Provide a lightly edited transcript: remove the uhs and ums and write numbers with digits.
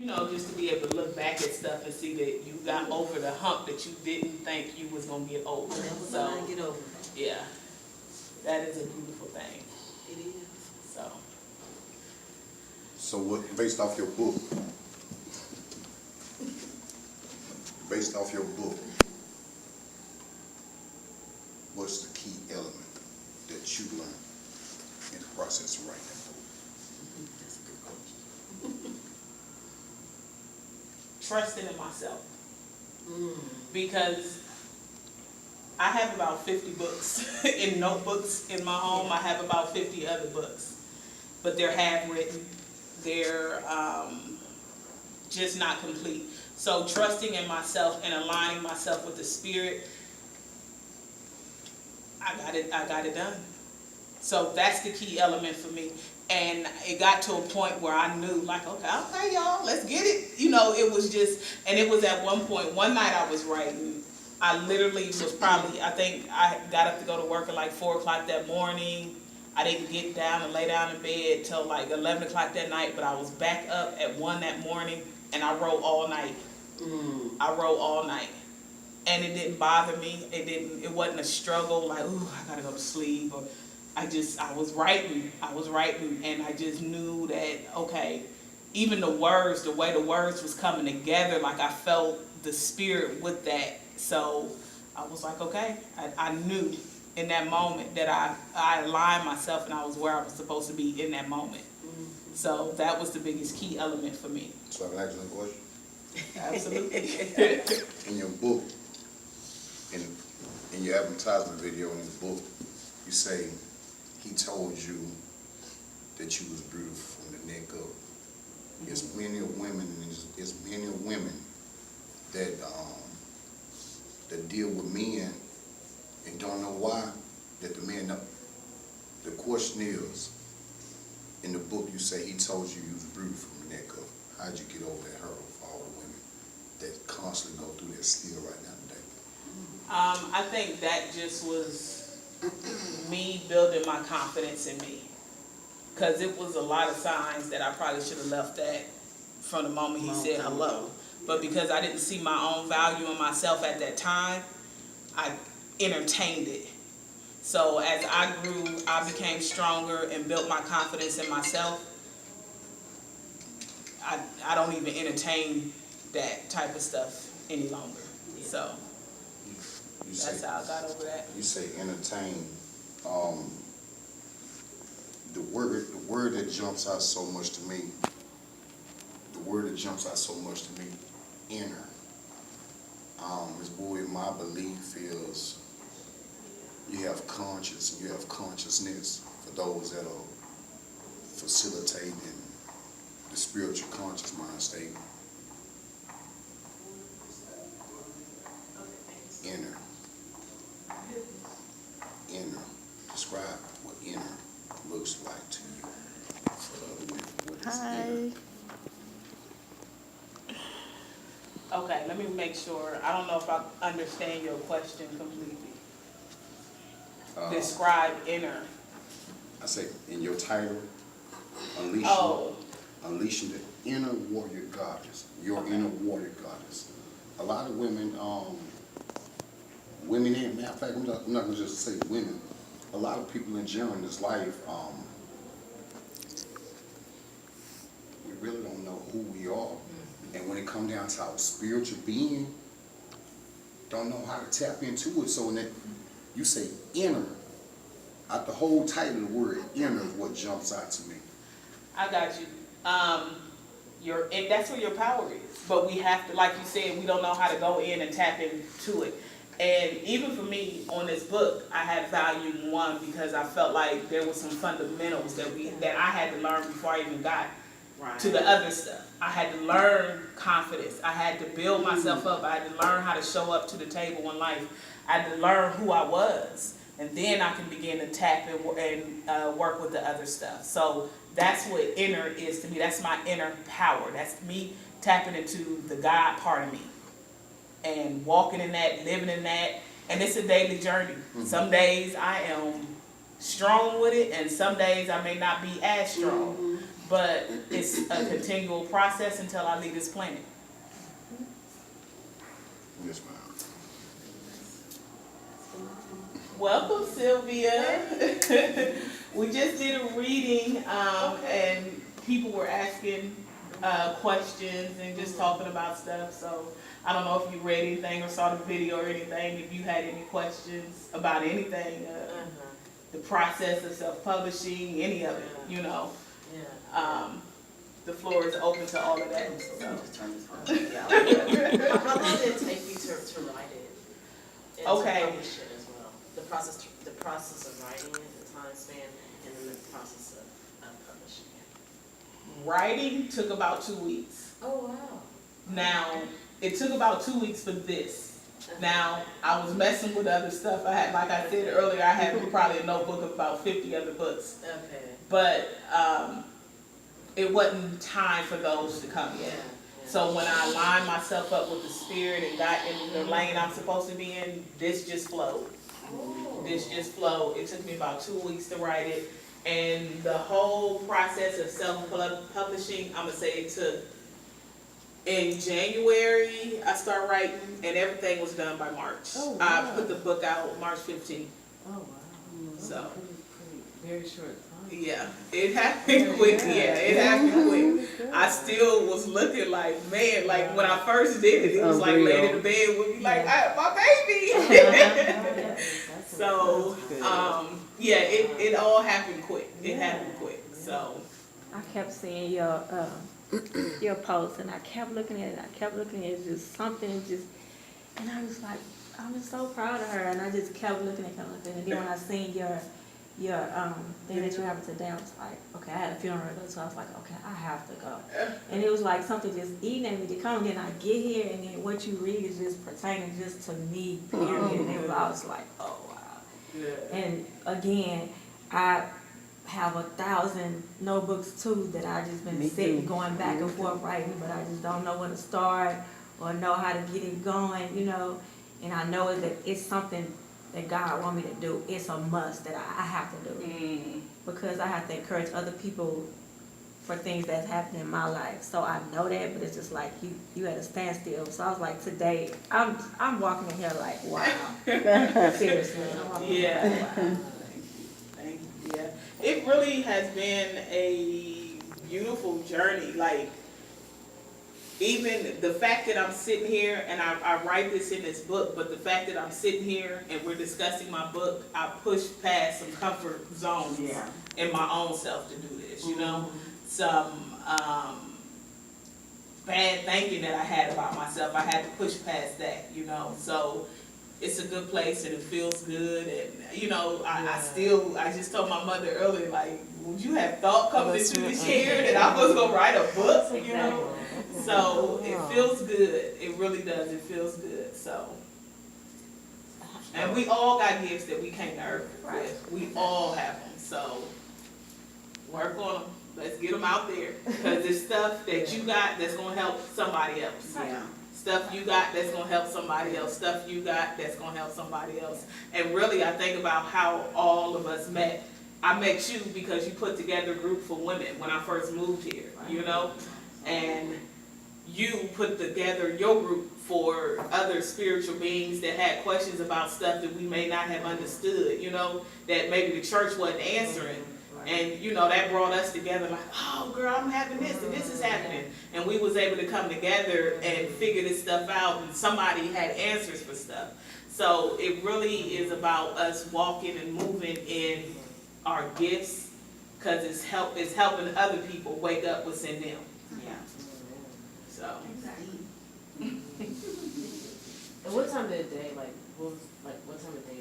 Just to be able to look back at stuff and see that you got over the hump that you didn't think you was gonna get over. So, Get over. yeah, that is a beautiful thing. It is. So, So what, based off your book, what's the key element that you learned in the process of writing that book? That's a good question. trusting in myself. Because I have about 50 books in notebooks in my home. I have about 50 other books, but they're handwritten. They're just not complete. So trusting in myself and aligning myself with the Spirit, I got it done. So that's the key element for me. And it got to a point where I knew, like, okay, y'all, let's get it. It was just, and it was at one point, one night I was writing. I literally was probably, I think I got up to go to work at like 4 o'clock that morning. I didn't get down and lay down in bed till like 11 o'clock that night, but I was back up at 1 that morning and I wrote all night. I wrote all night. And it didn't bother me. It wasn't a struggle like, ooh, I gotta go to sleep, or I was writing, and I just knew that, okay, even the words, the way the words was coming together, like I felt the Spirit with that. So I was like, okay, I knew in that moment that I aligned myself and I was where I was supposed to be in that moment. So that was the biggest key element for me. So I can ask you a question? Absolutely. In your book, in your advertisement video in the book, you say he told you that you was beautiful from the neck up. There's many women that deal with men and don't know why, that the men know. The question is, in the book you say he told you you was beautiful from the neck up. How'd you get over that hurdle for all the women that constantly go through that still right now today? I think that just was me building my confidence in me. Because it was a lot of signs that I probably should have left that from the moment he said hello. But because I didn't see my own value in myself at that time, I entertained it. So as I grew, I became stronger and built my confidence in myself. I don't even entertain that type of stuff any longer. So that's how I got over that. You say entertain. The word that jumps out so much to me, inner. Ms. Bowie, my belief is you have conscience and you have consciousness for those that are facilitating the spiritual conscious mind state. Inner. Describe what inner looks like to you. For the other women, what is inner? Okay, let me make sure. I don't know if I understand your question completely. Describe inner. I say in your title, unleashing the inner warrior goddess, your inner warrior goddess. A lot of women, and matter of fact, I'm not gonna just say women. A lot of people in general in this life, we really don't know who we are, and when it comes down to our spiritual being, don't know how to tap into it. So when you say inner, out the whole title of the word inner is what jumps out to me. I got you. And that's where your power is. But we have to, like you said, we don't know how to go in and tap into it. And even for me on this book, I had volume 1 because I felt like there were some fundamentals that I had to learn before I even got to the other stuff. I had to learn confidence. I had to build myself up. I had to learn how to show up to the table in life. I had to learn who I was. And then I can begin to tap and work with the other stuff. So that's what inner is to me. That's my inner power. That's me tapping into the God part of me. And walking in that, living in that. And it's a daily journey. Some days I am strong with it, and some days I may not be as strong. but it's a continual process until I leave this planet. Yes, ma'am. Welcome, Sylvia. We just did a reading, and people were asking questions and just talking about stuff. So I don't know if you read anything or saw the video or anything. If you had any questions about anything, the process of self-publishing, any of it, you know. The floor is open to all of that. So. How long did it take you to write it? And Okay. to publish it as well? The process of writing it, the time span, and then the process of publishing it. Writing took about 2 weeks. Oh, wow. Now, it took about 2 weeks for this. Now, I was messing with other stuff. I had, like I said earlier, I had probably a notebook of about 50 other books. Okay. But it wasn't time for those to come Yeah. in. So when I lined myself up with the spirit and got in the lane I'm supposed to be in, this just flowed. This just flowed. It took me about 2 weeks to write it. And the whole process of self-publishing, I'm gonna say it took, in January, I started writing, and everything was done by March. Oh, I wow. put the book out March 15th. Oh, wow. So. Very short time. Yeah, it happened quick. Yeah, it happened quick. I still was looking like, man, like when I first did it, it was like laying in the bed with me like, my baby. So, yeah, it all happened quick. It happened quick. So, I kept seeing your post, and I kept looking at it. I kept looking at it, just something, just, and I was like, I'm just so proud of her. And I just kept looking at it, and then when I seen your thing that you have today, I was like, okay, I had a funeral to go to, so I was like, okay, I have to go. And it was like something just eating at me to come, and then I get here, and then what you read is just pertaining just to me, period. And it was, I was like, oh wow. And again, I have 1,000 notebooks too that I just been sitting, going back and forth writing, but I just don't know when to start or know how to get it going, you know. And I know that it's something that God want me to do. It's a must that I have to do, because I have to encourage other people for things that's happening in my life. So I know that, but it's just like you at a standstill. So I was like, today I'm walking in here like, wow. Seriously. I'm walking in here like, wow. thank you. Yeah, it really has been a beautiful journey. Like, even the fact that I'm sitting here, and I write this in this book, but the fact that I'm sitting here and we're discussing my book, I pushed past some comfort zones in my own self to do this, you know? Some bad thinking that I had about myself, I had to push past that, you know? So it's a good place and it feels good, and you know, I just told my mother earlier, like, would you have thought coming into this year that I was gonna write a book, you know? So it feels good. It really does. It feels good. So, and we all got gifts that we came to earth with. We all have them. So work on them. Let's get them out there, because it's stuff that you got that's gonna help somebody else. Yeah. Stuff you got that's gonna help somebody else. Stuff you got that's gonna help somebody else. And really, I think about how all of us met. I met you because you put together a group for women when I first moved here, you know? And you put together your group for other spiritual beings that had questions about stuff that we may not have understood, you know, that maybe the church wasn't answering. And, you know, that brought us together like, oh, girl, I'm having this and this is happening. And we was able to come together and figure this stuff out, and somebody had answers for stuff. So it really is about us walking and moving in our gifts, because it's helping other people wake up what's in them. Yeah. So. And what time of the day, what time of day